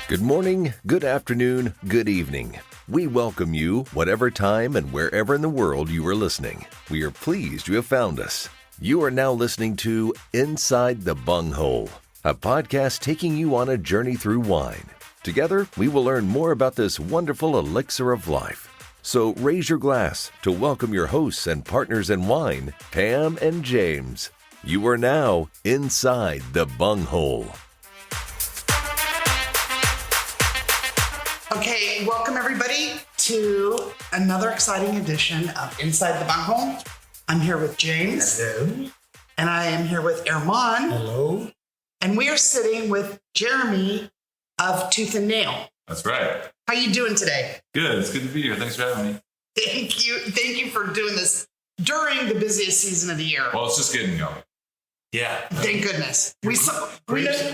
Good morning, good afternoon, good evening. We welcome you, whatever time and wherever in the world you are listening. We are pleased you have found us. You are now listening to Inside the Bunghole, a podcast taking you on a journey through wine. Together, we will learn more about this wonderful elixir of life. So raise your glass to welcome your hosts and partners in wine, Pam and James. You are now Inside the Bunghole. Okay, welcome everybody to another exciting edition of Inside the Bunghole. I'm here with James. Hello. And I am here with Erman. Hello. And we are sitting with Jeremy of Tooth and Nail. That's right. How you doing today? Good. It's good to be here. Thanks for having me. Thank you. Thank you for doing this during the busiest season of the year. Well, it's just getting going. Yeah. Thank goodness. Grapes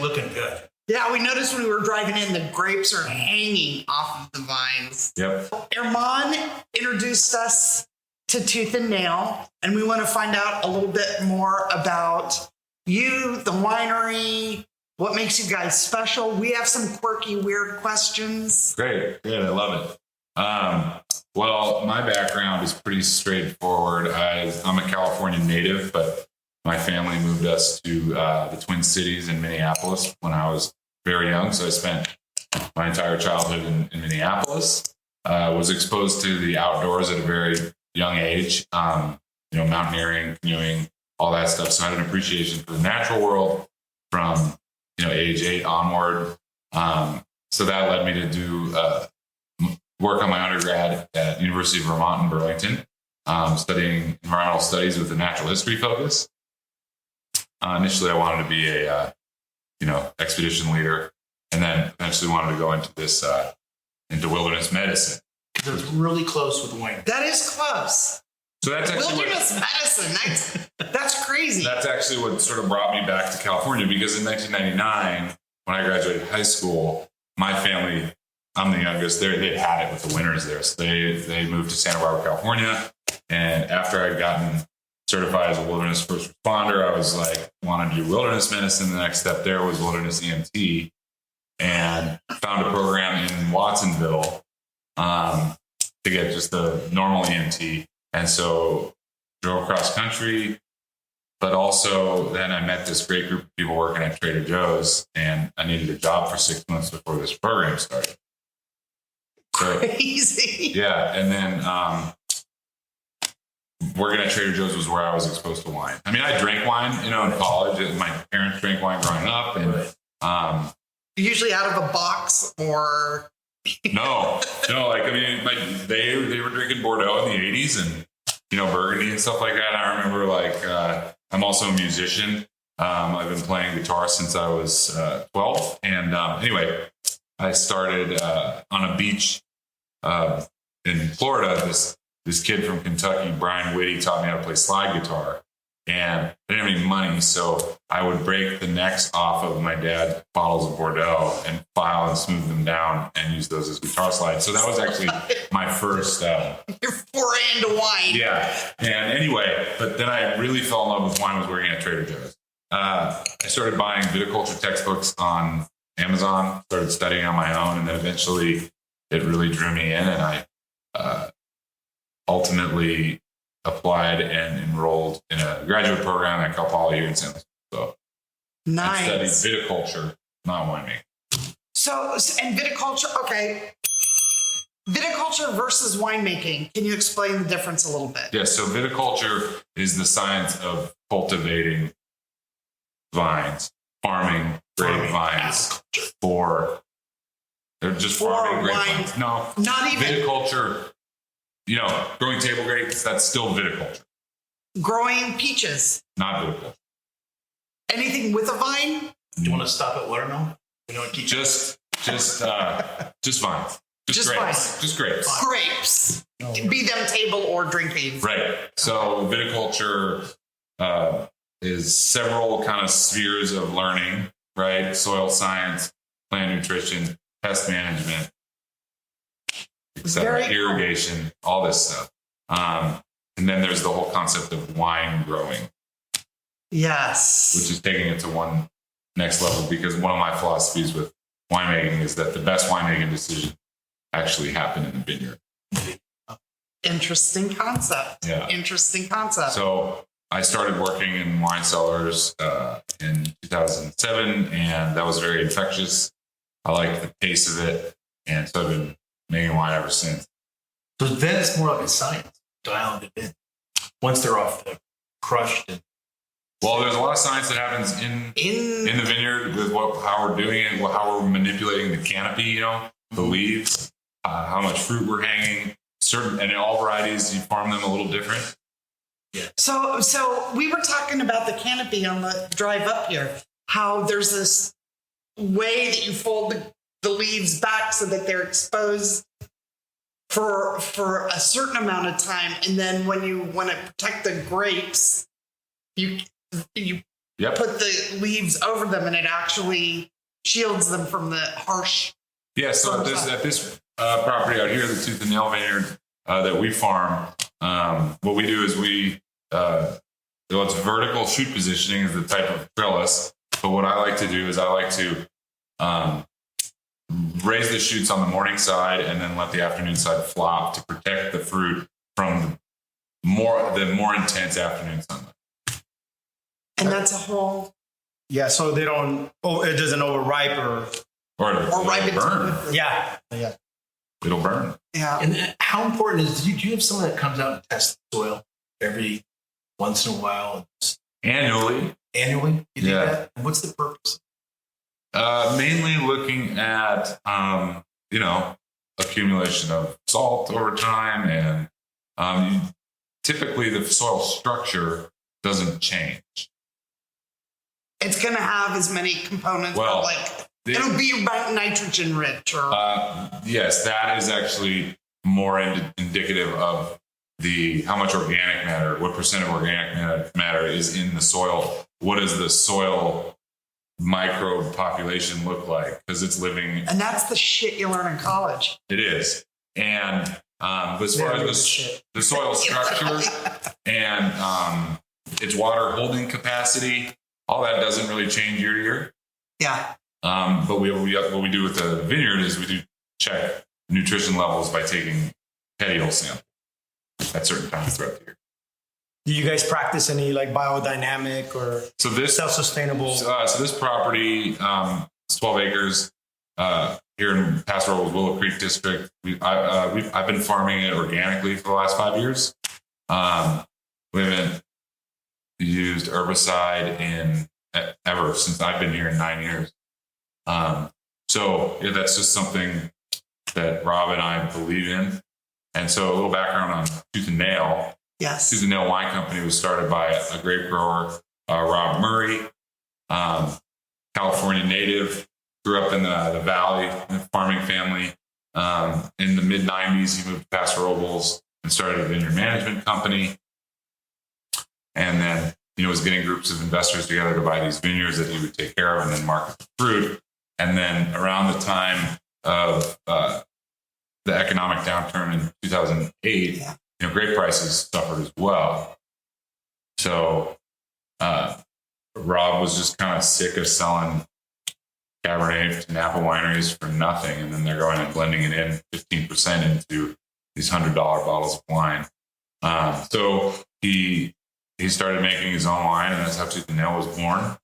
looking good. Yeah, we noticed when we were driving in, the grapes are hanging off of the vines. Yep. Erman introduced us to Tooth and Nail, and we want to find out a little bit more about you, the winery, what makes you guys special. We have some quirky, weird questions. Great. Good. I love it. Well, my background is pretty straightforward. I'm a California native, but my family moved us to the Twin Cities in Minneapolis when I was very young. So I spent my entire childhood in Minneapolis. Was exposed to the outdoors at a very young age. Mountaineering, canoeing, all that stuff. So I had an appreciation for the natural world from age 8 onward. So that led me to do work on my undergrad at University of Vermont in Burlington, studying environmental studies with a natural history focus. Initially, I wanted to be a, expedition leader, and then eventually wanted to go into this, into wilderness medicine. It's really close with wine. That is close. So that's actually Wilderness medicine. That's crazy. That's actually what sort of brought me back to California, because in 1999, when I graduated high school, my family, I'm the youngest, they had it with the winters there. So they moved to Santa Barbara, California. And after I'd gotten certified as a wilderness first responder, I was like, wanted to do wilderness medicine. The next step there was wilderness EMT, and found a program in Watsonville to get just the normal EMT. And so drove cross country, but also then I met this great group of people working at Trader Joe's, and I needed a job for 6 months before this program started. So, crazy. Yeah. And then, working at Trader Joe's was where I was exposed to wine. I mean, I drank wine, in college. My parents drank wine growing up, and Usually out of a box or no. They were drinking Bordeaux in the 80s and Burgundy and stuff like that. And I remember I'm also a musician. I've been playing guitar since I was 12. And anyway, I started on a beach in Florida. This kid from Kentucky, Brian Whitty, taught me how to play slide guitar. And I didn't have any money, so I would break the necks off of my dad's bottles of Bordeaux and file and smooth them down and use those as guitar slides. So that was actually my first... your foray into wine. Yeah. And anyway, but then I really fell in love with wine, was working at Trader Joe's. I started buying viticulture textbooks on Amazon, started studying on my own, and then eventually it really drew me in, and I ultimately applied and enrolled in a graduate program at Cal Poly here in San Francisco. Nice. I studied viticulture, not winemaking. So, and viticulture, okay. Viticulture versus winemaking. Can you explain the difference a little bit? Yeah, so viticulture is the science of cultivating vines, farming grape vines they're just farming grape wine. vines. No, Not even viticulture. Growing table grapes, that's still viticulture. growing peaches. Not viticulture. Anything with a vine? Do you want to stop at watermelon? We don't keep Just vines. Just Just grapes. vines. Just grapes. Grapes. Be them table or drinking. Right. So viticulture is several kind of spheres of learning, right? Soil science, plant nutrition, pest management, etc., irrigation, all this stuff. And then there's the whole concept of wine growing. Yes. Which is taking it to one next level, because one of my philosophies with winemaking is that the best winemaking decision actually happened in the vineyard. Interesting concept. Yeah. Interesting concept. So I started working in wine cellars in 2007, and that was very infectious. I liked the pace of it, and so I've been making wine ever since. So then it's more like a science, dialing it in. Once they're off the crushed. Well, there's a lot of science that happens in the vineyard with how we're doing it, how we're manipulating the canopy, the leaves, how much fruit we're hanging. And in all varieties, you farm them a little different. Yeah. So we were talking about the canopy on the drive up here, how there's this way that you fold the leaves back so that they're exposed for a certain amount of time. And then when you want to protect the grapes, you put the leaves over them, and it actually shields them from the harsh. Yeah, so at this property out here, the Tooth and Nail Vineyard that we farm, what we do is it's vertical shoot positioning is the type of trellis. But what I like to do is I like to raise the shoots on the morning side and then let the afternoon side flop to protect the fruit from the more intense afternoon sunlight. And that's a whole. Yeah, so they don't. It doesn't overripe or ripen. Burn. Yeah. It'll burn. Yeah. And how important is? Do you have someone that comes out and tests the soil every once in a while? Annually. You do that? And what's the purpose? Mainly looking at accumulation of salt over time, and typically the soil structure doesn't change. It's going to have as many components, well, but it'll be nitrogen rich. Or yes, that is actually more indicative of how much organic matter, what percent of organic matter is in the soil. What does the soil microbe population look like? Because it's living. And that's the shit you learn in college. It is. And as far as the soil structure and its water holding capacity, all that doesn't really change year to year. Yeah. But what we do with the vineyard is we do check nutrition levels by taking petiole samples at certain times throughout the year. Do you guys practice any biodynamic or self-sustainable? So this property, it's 12 acres here in Paso Robles Willow Creek District. I've been farming it organically for the last 5 years. We haven't used herbicide ever since I've been here in 9 years. So that's just something that Rob and I believe in. And so a little background on Tooth and Nail. Yes. Tooth and Nail Wine Company was started by a grape grower, Rob Murray, California native, grew up in the valley, in a farming family. In the mid-90s, he moved to Paso Robles and started a vineyard management company. And then, was getting groups of investors together to buy these vineyards that he would take care of and then market the fruit. And then around the time of the economic downturn in 2008, grape prices suffered as well. So Rob was just kind of sick of selling Cabernet to Napa wineries for nothing. And then they're going and blending it in 15% into these $100 bottles of wine. So he started making his own wine, and that's how Tooth and Nail was born.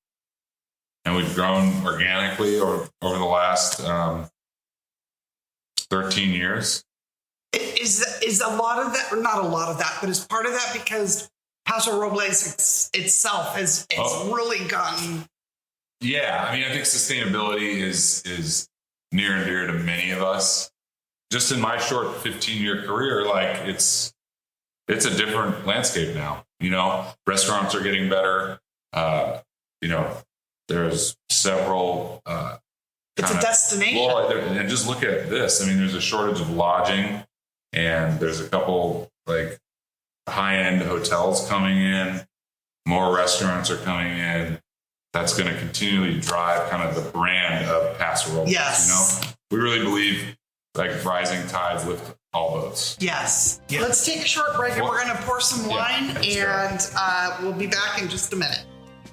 And we've grown organically over the last 13 years. Is a lot of that, or not a lot of that, but is part of that because Paso Robles itself has really gotten. Yeah, I think sustainability is near and dear to many of us. Just in my short 15-year career, it's a different landscape now. Restaurants are getting better. There's several. It's a destination. Well, and just look at this. There's a shortage of lodging, and there's a couple high-end hotels coming in. More restaurants are coming in. That's going to continually drive kind of the brand of Paso Robles. Yes. We really believe rising tides lift all boats. Yes. Yeah. Let's take a short break, and we're going to pour some wine, and we'll be back in just a minute.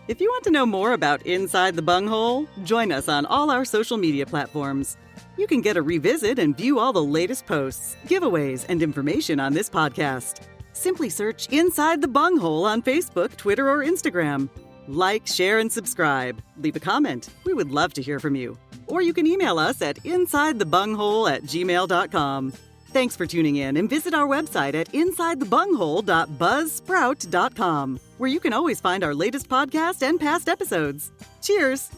If you want to know more about Inside the Bunghole, join us on all our social media platforms. You can get a revisit and view all the latest posts, giveaways, and information on this podcast. Simply search Inside the Bunghole on Facebook, Twitter, or Instagram. Like, share, and subscribe. Leave a comment. We would love to hear from you. Or you can email us at insidethebunghole@gmail.com. Thanks for tuning in, and visit our website at insidethebunghole.buzzsprout.com, where you can always find our latest podcast and past episodes. Cheers!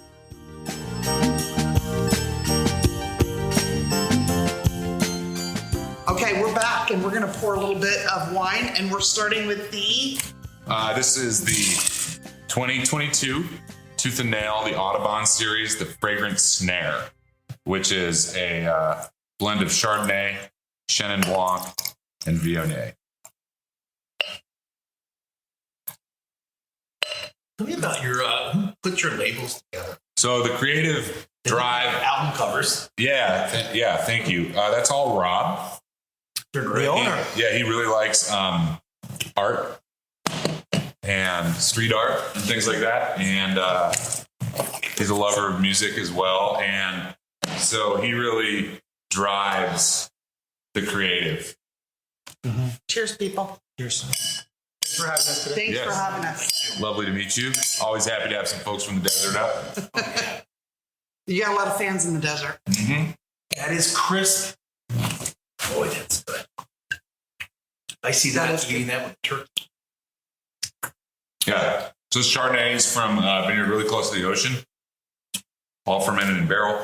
Okay, we're back, and we're going to pour a little bit of wine, and we're starting with the... This is the 2022 Tooth and Nail, the Audubon series, the Fragrant Snare, which is a blend of Chardonnay, Chenin Blanc, and Viognier. Tell me about your who put your labels together. So the creative drive album covers. Yeah, thank you. That's all Rob. You're the owner. He really likes art and street art and things like that, and he's a lover of music as well, and so he really drives the creative. Mm-hmm. Cheers, people. Cheers. Thanks for having us today. Thanks for having us. Lovely to meet you. Always happy to have some folks from the desert up. You got a lot of fans in the desert. Mm-hmm. That is crisp. Boy, that's good. I see that eating that with turkey. Yeah. So this Chardonnay is from vineyard really close to the ocean, all fermented in barrel.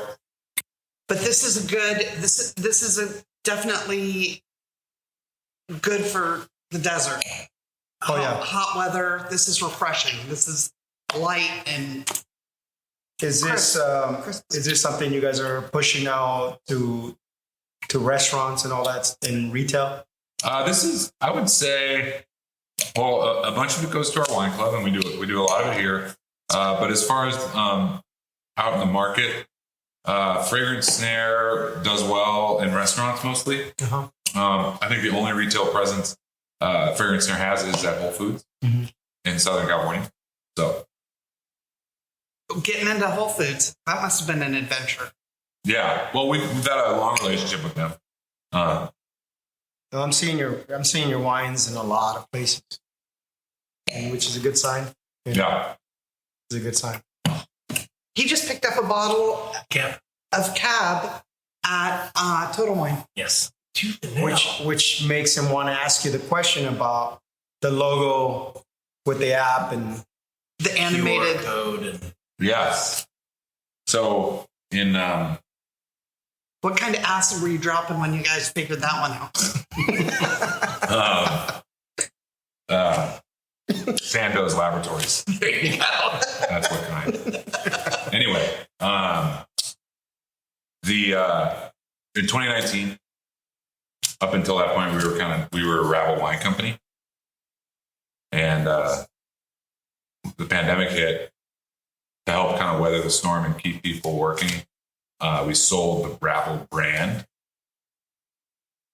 But this is a good. This is a definitely good for the desert. Oh yeah, hot weather. This is refreshing. This is light and. Is this something you guys are pushing out to restaurants and all that in retail? This is, I would say, well, a bunch of it goes to our wine club, and we do a lot of it here. But as far as out in the market, Fragrant Snare does well in restaurants mostly. Uh-huh. I think the only retail presence Fragrant Snare has is at Whole Foods in Southern California. So getting into Whole Foods, that must have been an adventure. Yeah, well, we've had a long relationship with them. I'm seeing your wines in a lot of places, which is a good sign. Yeah, it's a good sign. He just picked up a bottle of Cab at Total Wine. Yes, which makes him want to ask you the question about the logo with the app and the animated QR code. And yes. So in what kind of acid were you dropping when you guys figured that one out? Sandoz Laboratories. There you go. That's what kind. Anyway, in 2019, up until that point, we were a Rabble wine company, and the pandemic hit. To help kind of weather the storm and keep people working, we sold the Rabble brand.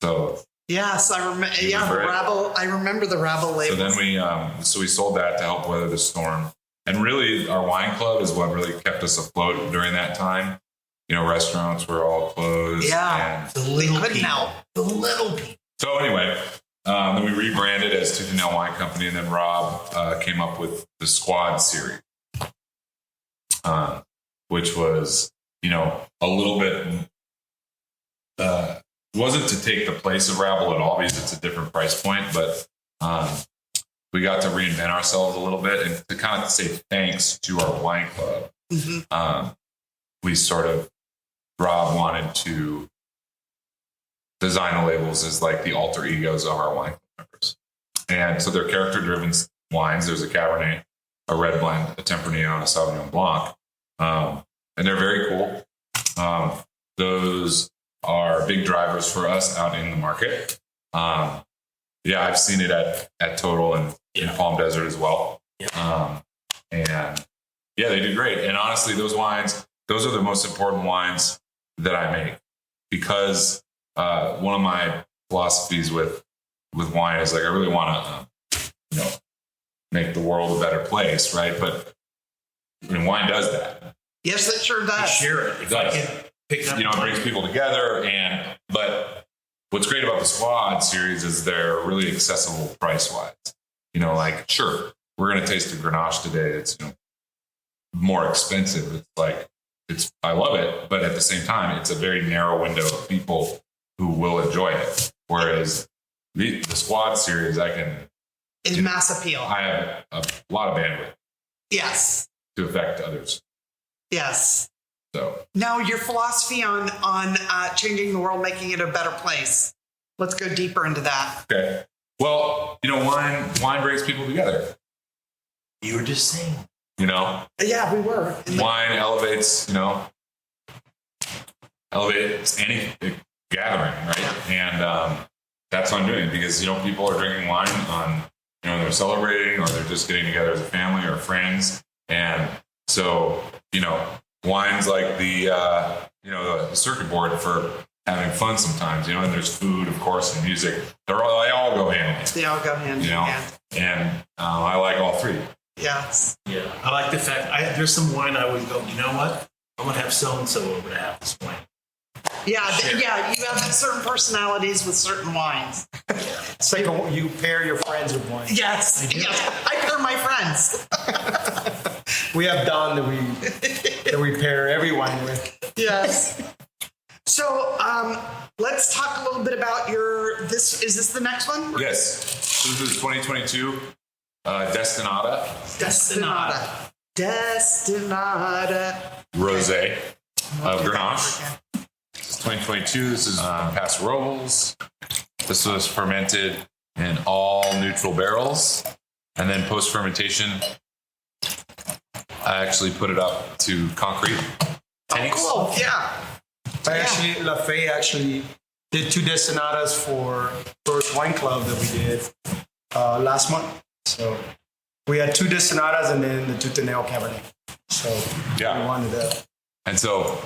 So yes, I remember. Yeah, the Rabble. I remember the Rabble label. So then we sold that to help weather the storm. And really, our wine club is what really kept us afloat during that time. You know, restaurants were all closed. Yeah, and the little people. So anyway, then we rebranded as Tooth and Nail Wine Company, and then Rob came up with the Squad series. Which was, a little bit, wasn't to take the place of Rabble at all because it's a different price point, but we got to reinvent ourselves a little bit and to kind of say thanks to our wine club. Mm-hmm. We sort of, Rob wanted to design the labels as like the alter egos of our wine club members. And so they're character-driven wines. There's a Cabernet, a red blend, a Tempranillo, and a Sauvignon Blanc. And they're very cool. Those are big drivers for us out in the market. I've seen it at Total and in Palm Desert as well. And they do great. And honestly, those wines, those are the most important wines that I make because one of my philosophies with wine is like, I really want to, make the world a better place. Right. But I mean, wine does that. Yes, it sure does. Share it. It does. Pick up. It brings people together. But what's great about the Squad series is they're really accessible price-wise. Like, sure, we're going to taste a Grenache today. It's more expensive. I love it, but at the same time, it's a very narrow window of people who will enjoy it. Whereas the Squad series, is mass appeal. I have a lot of bandwidth. Yes. To affect others. Yes. So now your philosophy on changing the world, making it a better place. Let's go deeper into that. Okay. Well, wine brings people together. You were just saying. Yeah, we were. Wine elevates any gathering, right? Yeah. And that's what I'm doing because people are drinking wine on they're celebrating or they're just getting together as a family or friends, and so wine's like the circuit board for having fun sometimes, and there's food, of course, and music. They all go hand in hand. They all go hand in hand. And I like all three. Yes. Yeah, I like the fact there's some wine I would go, you know what? I'm gonna have so and so over to have this wine. Yeah, you have certain personalities with certain wines. It's like you pair your friends with wine. Yes, I pair my friends. We have Don that we pair every wine with. Yes. So let's talk a little bit about is this the next one? Yes. So this is 2022 Destinata Rosé of Grenache. 2022. This is Paso Robles. This was fermented in all neutral barrels, and then post fermentation, I actually put it up to concrete tanks. Oh, cool! Yeah. Leffert actually did 2 Destinadas for first wine club that we did last month. So we had 2 Destinadas and then the Tutaneo Cabernet. So we wanted that. And so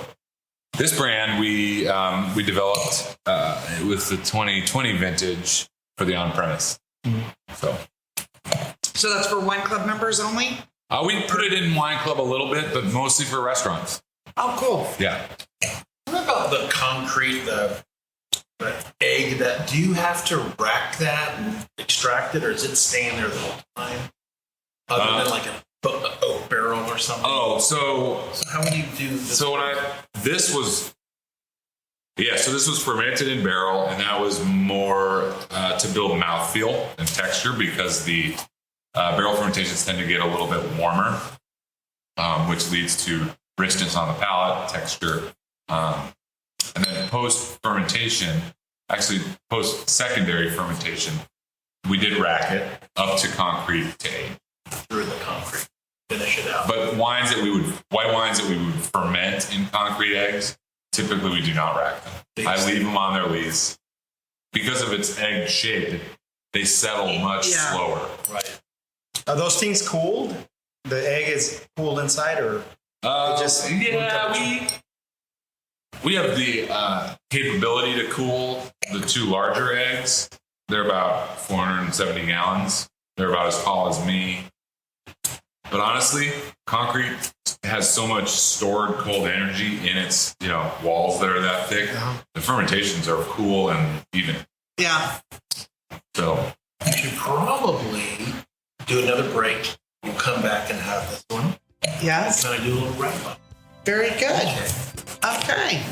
this brand we developed with the 2020 vintage for the on-premise. Mm-hmm. So that's for wine club members only? We put it in wine club a little bit, but mostly for restaurants. Oh, cool. Yeah. What about the concrete, the egg? Do you have to rack that and extract it, or is it staying there the whole time? Other than like an oak barrel or something. Oh, so how would you do this? So this was fermented in barrel, and that was more to build mouthfeel and texture because the barrel fermentations tend to get a little bit warmer, which leads to richness on the palate, texture. And then post-fermentation, actually post-secondary fermentation, we did rack it up to concrete to age. Through the concrete, finish it out. But white wines that we would ferment in concrete eggs, typically we do not rack them. I leave them on their lees. Because of its egg shape, they settle much slower. Right. Are those things cooled? The egg is cooled inside, or we have the capability to cool the 2 larger eggs. They're about 470 gallons. They're about as tall as me. But honestly, concrete has so much stored cold energy in its walls that are that thick. The fermentations are cool and even. Yeah. So you should probably do another break. We'll come back and have this one. Yes. And I do a little wrap up. Very good. Okay.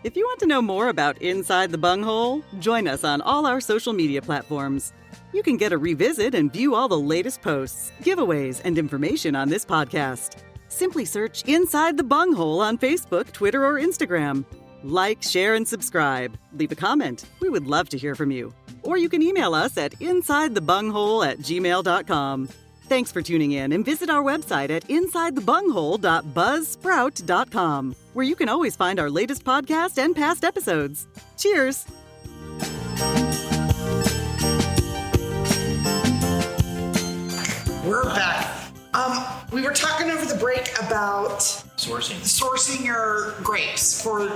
If you want to know more about Inside the Bunghole, join us on all our social media platforms. You can get a revisit and view all the latest posts, giveaways, and information on this podcast. Simply search Inside the Bunghole on Facebook, Twitter, or Instagram. Like, share, and subscribe. Leave a comment. We would love to hear from you. Or you can email us at insidethebunghole@gmail.com. Thanks for tuning in, and visit our website at insidethebunghole.buzzsprout.com, where you can always find our latest podcast and past episodes. Cheers! We're back. We were talking over the break about sourcing your grapes. For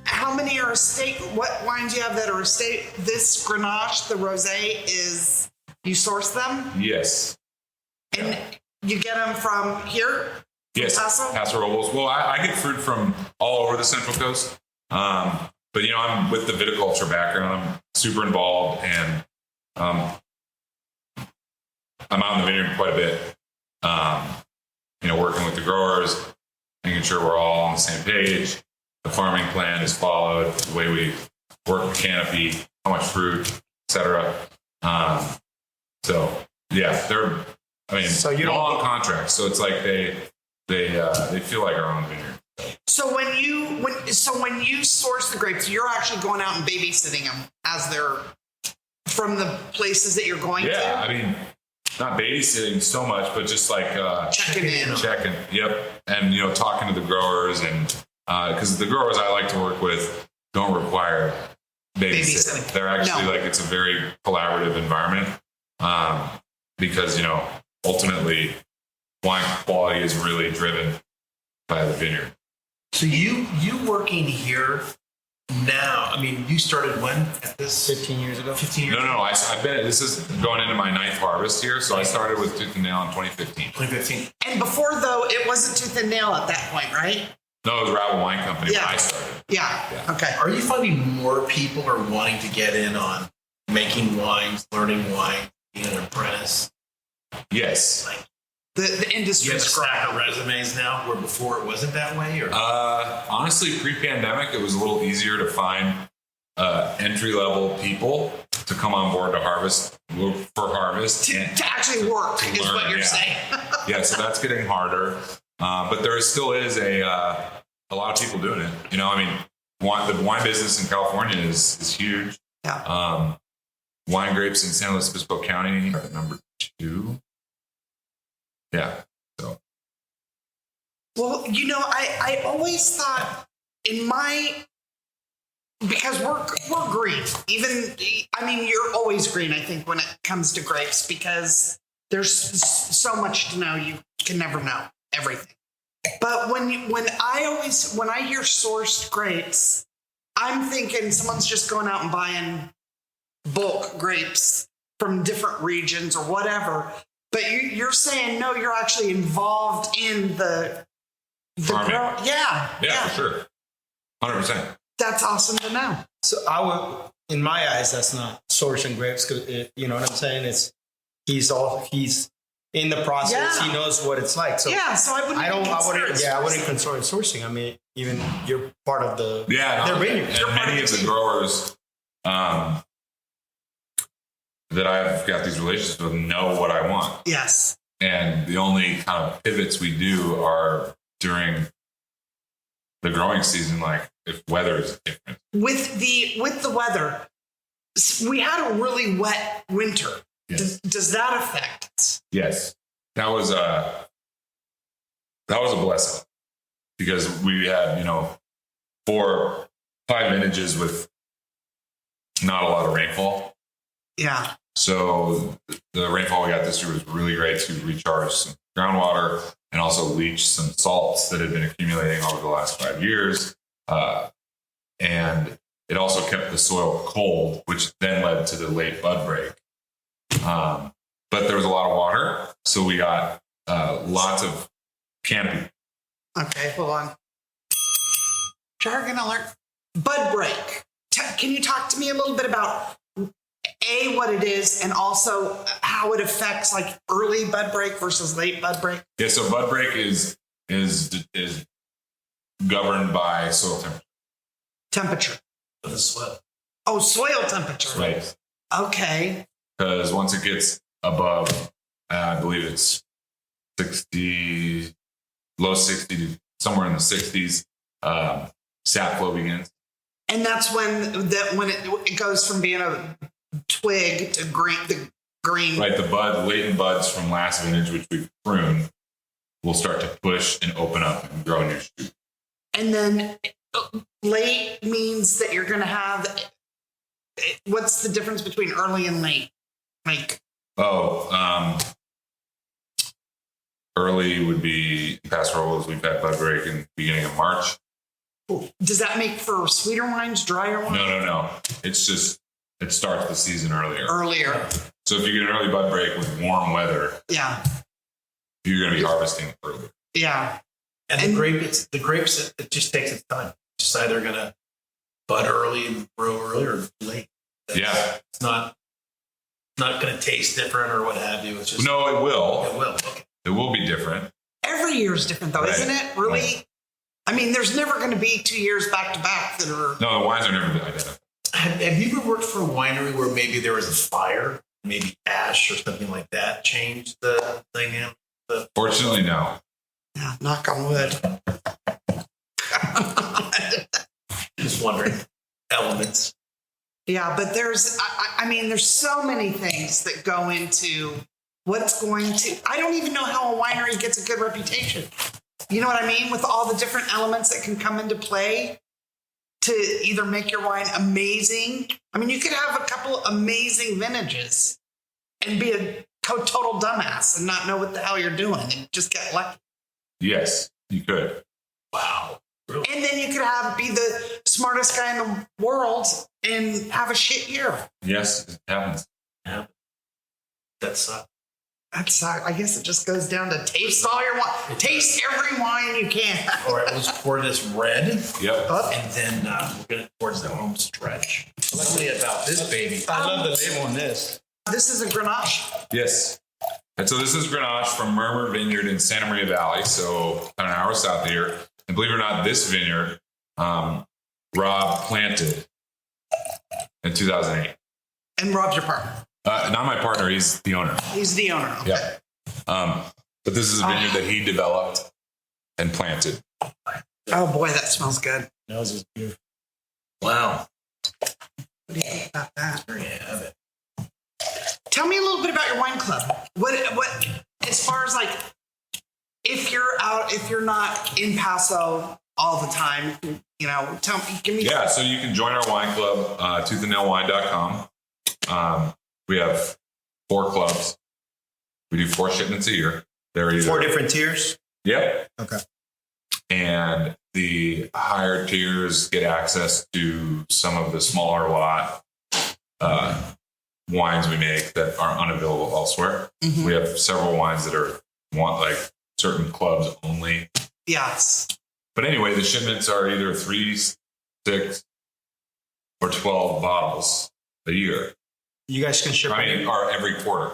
how many are estate? What wines do you have that are estate? This Grenache, the rosé, you source them? yes. And you get them from here? Yes, Paso Robles. Well, I get fruit from all over the Central Coast. But, I'm with the viticulture background. I'm super involved, and I'm out in the vineyard quite a bit, working with the growers, making sure we're all on the same page. The farming plan is followed, the way we work the canopy, how much fruit, etc. So you don't long contracts. So it's like they feel like our own vineyard. So when you source the grapes, you're actually going out and babysitting them as they're from the places that you're going to? Yeah, I mean, not babysitting so much, but just like checking in. Yep. And, talking to the growers, and because the growers I like to work with don't require babysitting. They're actually it's a very collaborative environment because, ultimately wine quality is really driven by the vineyard. So you working here now, I mean, you started when at this? 15 years ago. 15 years ago? No. This is going into my 9th harvest here. So I started with Tooth and Nail in 2015. 2015. And before, though, it wasn't Tooth and Nail at that point, right? No, it was Rabble Wine Company when I started. Yeah. Okay. Are you finding more people are wanting to get in on making wines, learning wine, being an apprentice? Yes. The industry. You have a stack of resumes now, where before it wasn't that way? Or honestly, pre-pandemic, it was a little easier to find entry-level people to come on board to look for harvest. To actually work is what you're saying. Yeah, so that's getting harder. But there still is a lot of people doing it. The wine business in California is huge. Yeah. Wine grapes in San Luis Obispo County are number 2. Yeah. So. Well, I always thought because we're green. You're always green, I think, when it comes to grapes, because there's so much to know. You can never know everything. But when I hear sourced grapes, I'm thinking someone's just going out and buying bulk grapes from different regions or whatever. But you're saying, no, you're actually involved in the grow. Yeah, for sure. 100%. That's awesome to know. So in my eyes, that's not sourcing grapes. You know what I'm saying? He's in the process. Yeah. He knows what it's like. So so I wouldn't consider sourcing. I mean, even you're part of the vineyard. And many of the growers that I've got these relationships with know what I want. Yes. And the only kind of pivots we do are during the growing season, like if weather is different. With the weather, we had a really wet winter. Yes. Does that affect us? Yes. That was a blessing, because we had, 4-5 vintages with not a lot of rainfall. Yeah. So the rainfall we got this year was really great to recharge some groundwater and also leach some salts that had been accumulating over the last 5 years. And it also kept the soil cold, which then led to the late bud break. But there was a lot of water, so we got lots of canopy. Okay, hold on. Jargon alert. Bud break. Can you talk to me a little bit about what it is, and also how it affects like early bud break versus late bud break? Yeah, so bud break is governed by soil temperature. The soil. Oh, soil temperature. Right. Okay. Because once it gets above, I believe it's 60, low 60 to somewhere in the 60s, sap flow begins. And that's when it goes from being a twig to green. The green. Right, the latent buds from last vintage, which we've pruned, will start to push and open up and grow new shoot. And then late means that you're going to have. What's the difference between early and late? Early would be in Paso Robles. We've had bud break in the beginning of March. Does that make for sweeter wines, drier wines? No. It's just, it starts the season earlier. Earlier. So if you get an early bud break with warm weather, You're going to be harvesting early. Yeah. And the grapes, it just takes its time. It's either going to bud early and grow early or late. It's not going to taste different or what have you. It's just No, it will. It will. Okay. It will be different. Every year is different, though, isn't it? Really? Right. I mean, there's never going to be 2 years back to back that are. No, the wines are never identical. Have you ever worked for a winery where maybe there was a fire, maybe ash or something like that changed the dynamic? Fortunately, no. Yeah, knock on wood. Just wondering. Elements. Yeah, but there's so many things that go into what's going to. I don't even know how a winery gets a good reputation. You know what I mean? With all the different elements that can come into play to either make your wine amazing. I mean, you could have a couple amazing vintages and be a total dumbass and not know what the hell you're doing and just get lucky. Yes, you could. Wow. Really? And then you could be the smartest guy in the world and have a shit year. Yes, it happens. Yeah. That sucks. I guess it just goes down to taste all your wine. Taste every wine you can. All right, let's pour this red. Yep. And then we're going to towards the home stretch. Tell me about this baby. I love the label on this. This is a Grenache. Yes. And so this is Grenache from Murmur Vineyard in Santa Maria Valley, so about an hour south of here. And believe it or not, this vineyard, Rob planted in 2008. And Rob's your partner. Not my partner. He's the owner. He's the owner. Okay. Yeah. But this is a vineyard that he developed and planted. Oh boy, that smells good. Nose is beautiful. Wow. What do you think about that? There you have it. Tell me a little bit about your wine club. What as far as like if you're not in Paso all the time, you know, give me. Yeah, so you can join our wine club, toothandnailwine.com. We have 4 clubs. We do 4 shipments a year. They're either 4 different tiers? Yep. Okay. And the higher tiers get access to some of the smaller lot wines we make that are unavailable elsewhere. Mm-hmm. We have several wines that want like certain clubs only. Yes. But anyway, the shipments are either 3, 6, or 12 bottles a year. You guys can ship. Or every quarter.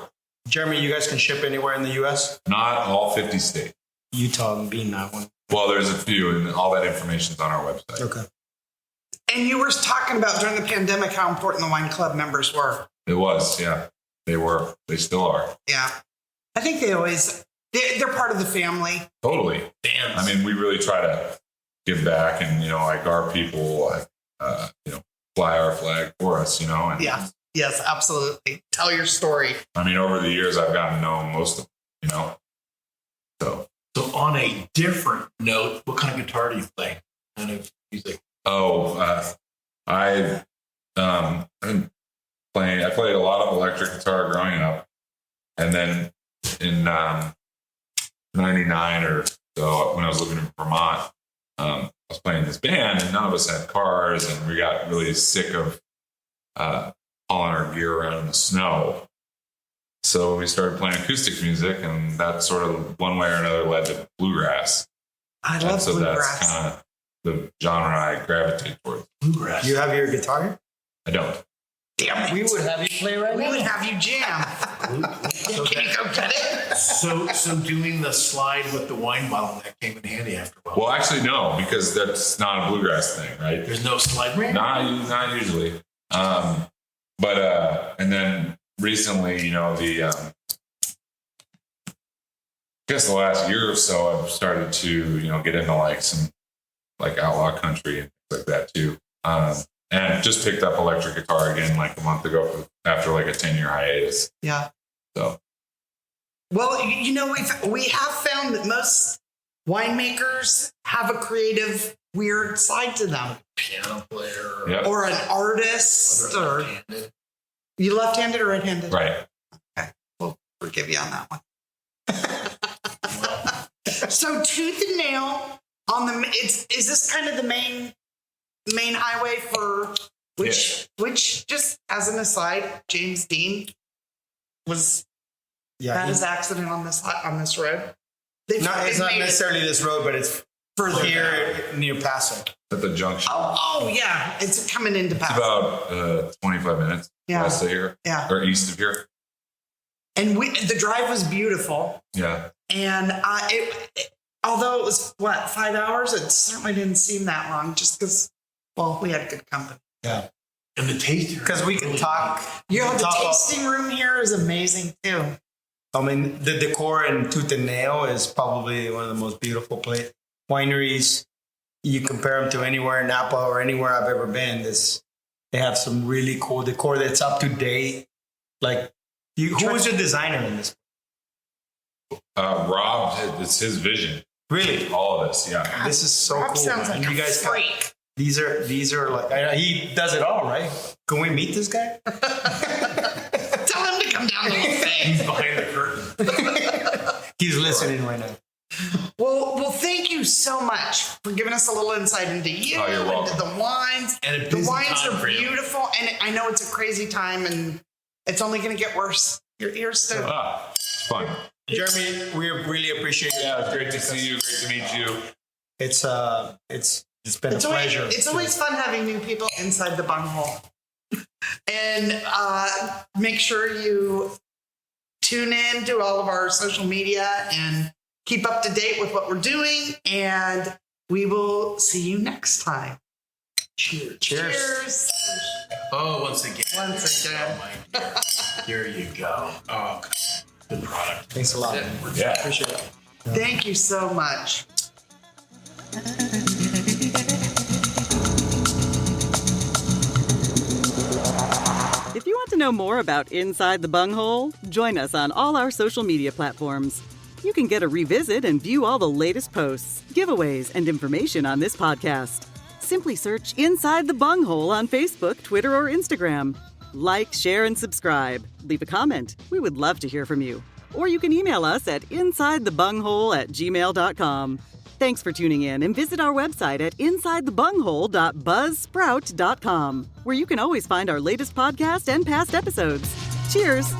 Jeremy, you guys can ship anywhere in the U.S.? Not all 50 states. Utah being that one. Well, there's a few, and all that information is on our website. Okay. And you were talking about during the pandemic how important the wine club members were. It was, yeah. They were. They still are. Yeah. I think they're part of the family. Totally. Damn. I mean, we really try to give back and, like our people, fly our flag for us, And, yeah. Yes, absolutely. Tell your story. I mean, over the years, I've gotten to know most of them, So on a different note, what kind of guitar do you play? Kind of music? I played a lot of electric guitar growing up. And then in 99 or so, when I was living in Vermont, I was playing this band and none of us had cars. And we got really sick of hauling our gear around in the snow. So we started playing acoustic music, and that sort of one way or another led to bluegrass. I love so bluegrass. That's kind of the genre I gravitate towards. Bluegrass. You have your guitar? I don't. Damn it. We would have you play right now. We would have you jam. Can you go get it? So doing the slide with the wine bottle, that came in handy after a while. Well, actually, no, because that's not a bluegrass thing, right? There's no slide ring? Not usually. And then recently, I guess the last year or so, I've started to, get into like some like outlaw country and things like that too. And just picked up electric guitar again like a month ago after like a 10-year hiatus. Yeah. So. Well, we have found that most winemakers have a creative, weird side to them. Piano player. Yep. Or an artist. Or left-handed. You left-handed or right-handed? Right. Okay. We'll forgive you on that one. So Tooth and Nail is this kind of the main highway for which just as an aside, James Dean was baddest accident on this road? It's not necessarily this road, but it's further here near Paso. At the junction. Oh, yeah. It's coming into It's Paso. about 25 minutes west of here. Yeah. Or east of here. And the drive was beautiful. Yeah. And although it was, 5 hours? It certainly didn't seem that long just because, we had good company. Yeah. And the tasting. Because we can talk. The tasting room here is amazing too. I mean, the decor in Tuteneo is probably one of the most beautiful wineries. You compare them to anywhere in Napa or anywhere I've ever been. They have some really cool decor that's up to date. Like, who was your designer in this? Rob, it's his vision. Really? All of this, yeah. This is so Rob cool. sounds man. like You a guys freak. These are like, he does it all, right? Can we meet this guy? Tell him to come down to the He's behind the curtain. He's listening right now. Well, thank you so much for giving us a little insight into you Oh, you're and welcome. to the wines. And a The busy wines time are for you. beautiful, and I know it's a crazy time, and it's only going to get worse. Your ears still. It's fun. Jeremy, we really appreciate it. Yeah, it's great to see you. Great to meet you. It's been a pleasure. It's always fun having new people inside the bunghole. And make sure you tune in to all of our social media and keep up to date with what we're doing. And we will see you next time. Cheers. Cheers. Oh, once again. Oh my dear. Here you go. Oh, good product. Thanks a lot. Yeah. Appreciate it. Thank you so much. If you want to know more about Inside the Bunghole, join us on all our social media platforms. You can get a revisit and view all the latest posts, giveaways, and information on this podcast. Simply search Inside the Bunghole on Facebook, Twitter, or Instagram. Like, share, and subscribe. Leave a comment. We would love to hear from you. Or you can email us at insidethebunghole@gmail.com. Thanks for tuning in, and visit our website at insidethebunghole.buzzsprout.com, where you can always find our latest podcast and past episodes. Cheers!